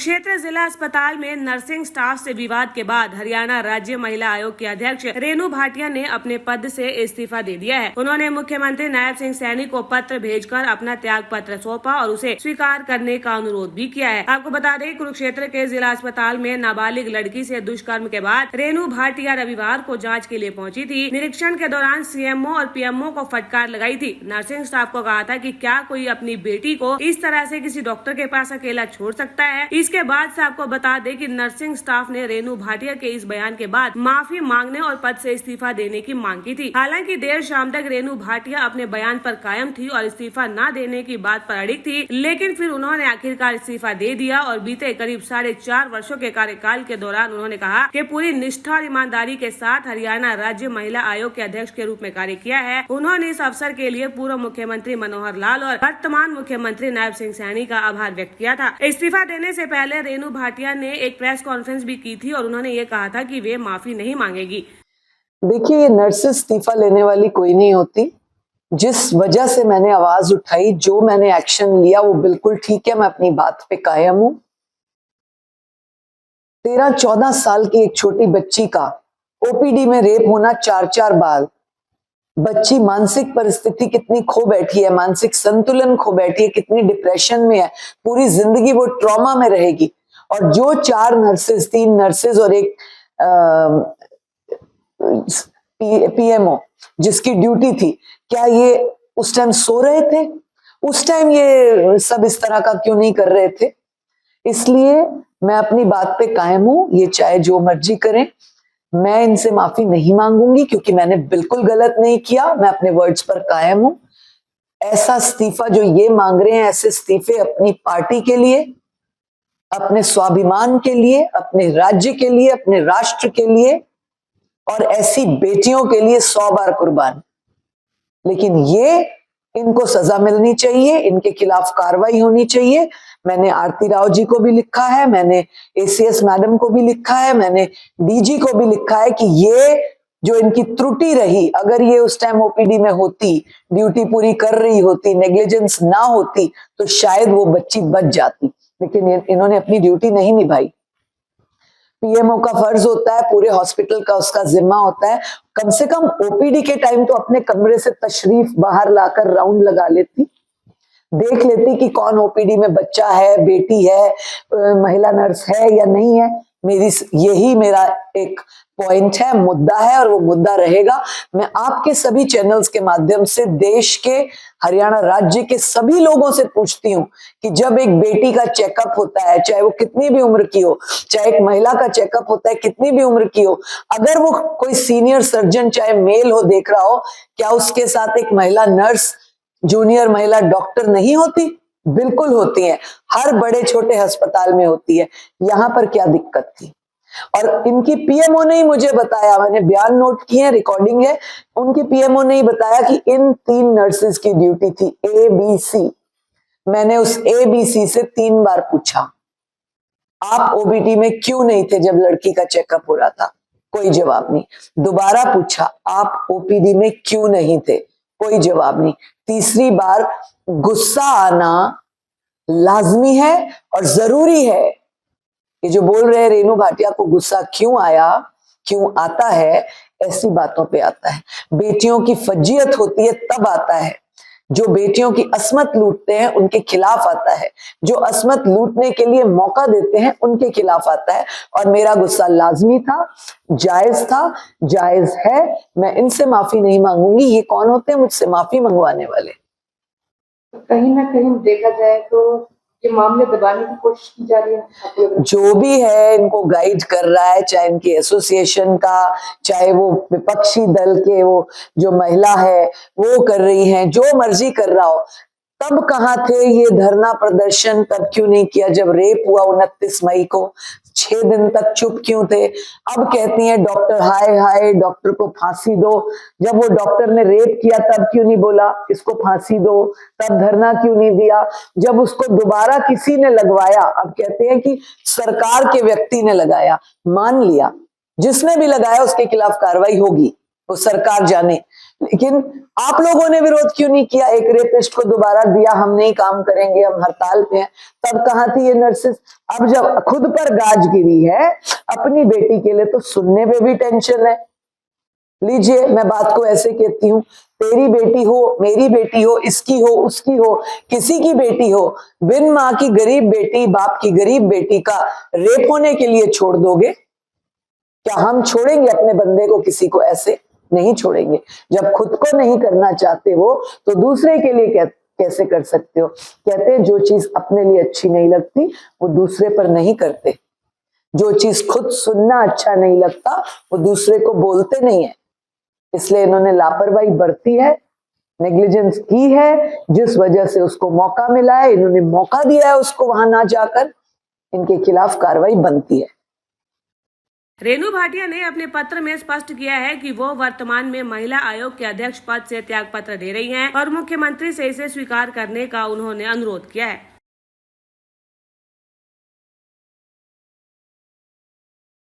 कुरुक्षेत्र जिला अस्पताल में नर्सिंग स्टाफ से विवाद के बाद हरियाणा राज्य महिला आयोग की अध्यक्ष रेणु भाटिया ने अपने पद से इस्तीफा दे दिया है। उन्होंने मुख्यमंत्री नायब सिंह सैनी को पत्र भेजकर अपना त्याग पत्र सौंपा और उसे स्वीकार करने का अनुरोध भी किया है। आपको बता दें, कुरुक्षेत्र के जिला अस्पताल में नाबालिग लड़की से दुष्कर्म के बाद रेणु भाटिया रविवार को जाँच के लिए पहुँची थी। निरीक्षण के दौरान सीएमओ और पीएमओ को फटकार लगाई थी। नर्सिंग स्टाफ को कहा था कि क्या कोई अपनी बेटी को इस तरह से किसी डॉक्टर के पास अकेला छोड़ सकता है। इसके बाद से आपको बता दें कि नर्सिंग स्टाफ ने रेणु भाटिया के इस बयान के बाद माफी मांगने और पद से इस्तीफा देने की मांग की थी। हालांकि देर शाम तक रेणु भाटिया अपने बयान पर कायम थी और इस्तीफा न देने की बात पर अड़िग थी, लेकिन फिर उन्होंने आखिरकार इस्तीफा दे दिया और बीते करीब 4.5 वर्षों के कार्यकाल के दौरान उन्होंने कहा कि पूरी निष्ठा और ईमानदारी के साथ हरियाणा राज्य महिला आयोग के अध्यक्ष के रूप में कार्य किया है। उन्होंने इस अवसर के लिए पूर्व मुख्यमंत्री मनोहर लाल और वर्तमान मुख्यमंत्री नायब सिंह सैनी का आभार व्यक्त किया था। इस्तीफा देने से पहले रेणु भाटिया ने एक प्रेस कॉन्फ्रेंस भी की थी और उन्होंने ये कहा था कि वे माफी नहीं मांगेगी। देखिए, ये नर्स इस्तीफा लेने वाली कोई नहीं होती। जिस वजह से मैंने आवाज उठाई, जो मैंने एक्शन लिया, वो बिल्कुल ठीक है। मैं अपनी बात पे कायम हूं। 13-14 साल की एक छोटी बच्ची का ओपीडी में रेप होना 4-4 बार। बच्ची मानसिक परिस्थिति कितनी खो बैठी है, मानसिक संतुलन खो बैठी है, कितनी डिप्रेशन में है, पूरी जिंदगी वो ट्रॉमा में रहेगी। और जो 4 नर्सेज, 3 नर्सेज और एक पीएमओ जिसकी ड्यूटी थी, क्या ये उस टाइम सो रहे थे? उस टाइम ये सब इस तरह का क्यों नहीं कर रहे थे? इसलिए मैं अपनी बात पे कायम हूं। ये चाहे जो मर्जी करें, मैं इनसे माफी नहीं मांगूंगी क्योंकि मैंने बिल्कुल गलत नहीं किया। मैं अपने वर्ड्स पर कायम हूं। ऐसा इस्तीफा जो ये मांग रहे हैं, ऐसे इस्तीफे अपनी पार्टी के लिए, अपने स्वाभिमान के लिए, अपने राज्य के लिए, अपने राष्ट्र के लिए और ऐसी बेटियों के लिए 100 बार कुर्बान। लेकिन ये इनको सजा मिलनी चाहिए, इनके खिलाफ कार्रवाई होनी चाहिए। मैंने आरती राव जी को भी लिखा है, मैंने एसीएस मैडम को भी लिखा है, मैंने डीजी को भी लिखा है कि ये जो इनकी त्रुटि रही, अगर ये उस टाइम ओपीडी में होती, ड्यूटी पूरी कर रही होती, नेग्लिजेंस ना होती, तो शायद वो बच्ची बच जाती। लेकिन इन्होंने अपनी ड्यूटी नहीं निभाई। पीएमओ का फर्ज होता है, पूरे हॉस्पिटल का उसका जिम्मा होता है, कम से कम ओपीडी के टाइम तो अपने कमरे से तशरीफ बाहर लाकर राउंड लगा लेती, देख लेती कि कौन ओपीडी में बच्चा है, बेटी है, महिला नर्स है या नहीं है। यही मेरा एक पॉइंट है, मुद्दा है और वो मुद्दा रहेगा। मैं आपके सभी चैनल्स के माध्यम से देश के, हरियाणा राज्य के सभी लोगों से पूछती हूँ कि जब एक बेटी का चेकअप होता है, चाहे वो कितनी भी उम्र की हो, चाहे एक महिला का चेकअप होता है कितनी भी उम्र की हो, अगर वो कोई सीनियर सर्जन चाहे मेल हो देख रहा हो, क्या उसके साथ एक महिला नर्स, जूनियर महिला डॉक्टर नहीं होती? बिल्कुल होती है। हर बड़े छोटे अस्पताल में होती है। यहाँ पर क्या दिक्कत थी? और इनकी पीएमओ ने ही मुझे बताया, मैंने बयान नोट किए, रिकॉर्डिंग है, उनकी पीएमओ ने ही बताया कि इन 3 नर्सेज की ड्यूटी थी ABC। मैंने उस ABC से 3 बार पूछा, आप ओबीडी में क्यों नहीं थे जब लड़की का चेकअप हो रहा था? कोई जवाब नहीं। दोबारा पूछा, आप ओपीडी में क्यों नहीं थे? कोई जवाब नहीं। तीसरी बार गुस्सा आना लाजमी है और जरूरी है। ये जो बोल रहे हैं रेणु भाटिया को गुस्सा क्यों आया, क्यों आता है, ऐसी बातों पे आता है। बेटियों की फजीयत होती है तब आता है। जो बेटियों की असमत लूटते हैं उनके खिलाफ आता है, जो असमत लूटने के लिए मौका देते हैं उनके खिलाफ आता है। और मेरा गुस्सा लाजमी था, जायज है। मैं इनसे माफी नहीं मांगूंगी। ये कौन होते हैं मुझसे माफी मंगवाने वाले? कहीं ना कहीं देखा जाए तो ये मामले दबाने की कोशिश की जा रही है। जो भी है इनको गाइड कर रहा है, चाहे इनकी एसोसिएशन का, चाहे वो विपक्षी दल के वो जो महिला है वो कर रही हैं, जो मर्जी कर रहा हो। तब कहाँ थे ये धरना प्रदर्शन? तब क्यों नहीं किया जब रेप हुआ 29 मई को? 6 दिन तक चुप क्यों थे? अब कहती हैं डॉक्टर, हाय हाय डॉक्टर को फांसी दो। जब वो डॉक्टर ने रेप किया तब क्यों नहीं बोला इसको फांसी दो? तब धरना क्यों नहीं दिया? जब उसको दोबारा किसी ने लगवाया, अब कहते हैं कि सरकार के व्यक्ति ने लगाया। मान लिया, जिसने भी लगाया उसके खिलाफ कार्रवाई होगी, वो सरकार जाने। लेकिन आप लोगों ने विरोध क्यों नहीं किया? एक रेपिस्ट को दोबारा दिया, हम नहीं काम करेंगे, हम हड़ताल पे हैं। तब कहाँ थी ये नर्सेस? अब जब खुद पर गाज गिरी है अपनी बेटी के लिए, तो सुनने पे भी टेंशन है। लीजिए, मैं बात को ऐसे कहती हूँ, तेरी बेटी हो, मेरी बेटी हो, इसकी हो, उसकी हो, किसी की बेटी हो, बिन माँ की गरीब बेटी, बाप की गरीब बेटी का रेप होने के लिए छोड़ दोगे? क्या हम छोड़ेंगे अपने बंदे को किसी को ऐसे? नहीं छोड़ेंगे। जब खुद को नहीं करना चाहते हो तो दूसरे के लिए कैसे कर सकते हो? कहते हैं जो चीज अपने लिए अच्छी नहीं लगती वो दूसरे पर नहीं करते। जो चीज खुद सुनना अच्छा नहीं लगता वो दूसरे को बोलते नहीं है। इसलिए इन्होंने लापरवाही बरती है, नेग्लिजेंस की है, जिस वजह से उसको मौका मिला है, इन्होंने मौका दिया है उसको वहां ना जाकर, इनके खिलाफ कार्रवाई बनती है। रेणु भाटिया ने अपने पत्र में स्पष्ट किया है कि वो वर्तमान में महिला आयोग के अध्यक्ष पद से त्यागपत्र दे रही हैं और मुख्यमंत्री से इसे स्वीकार करने का उन्होंने अनुरोध किया है।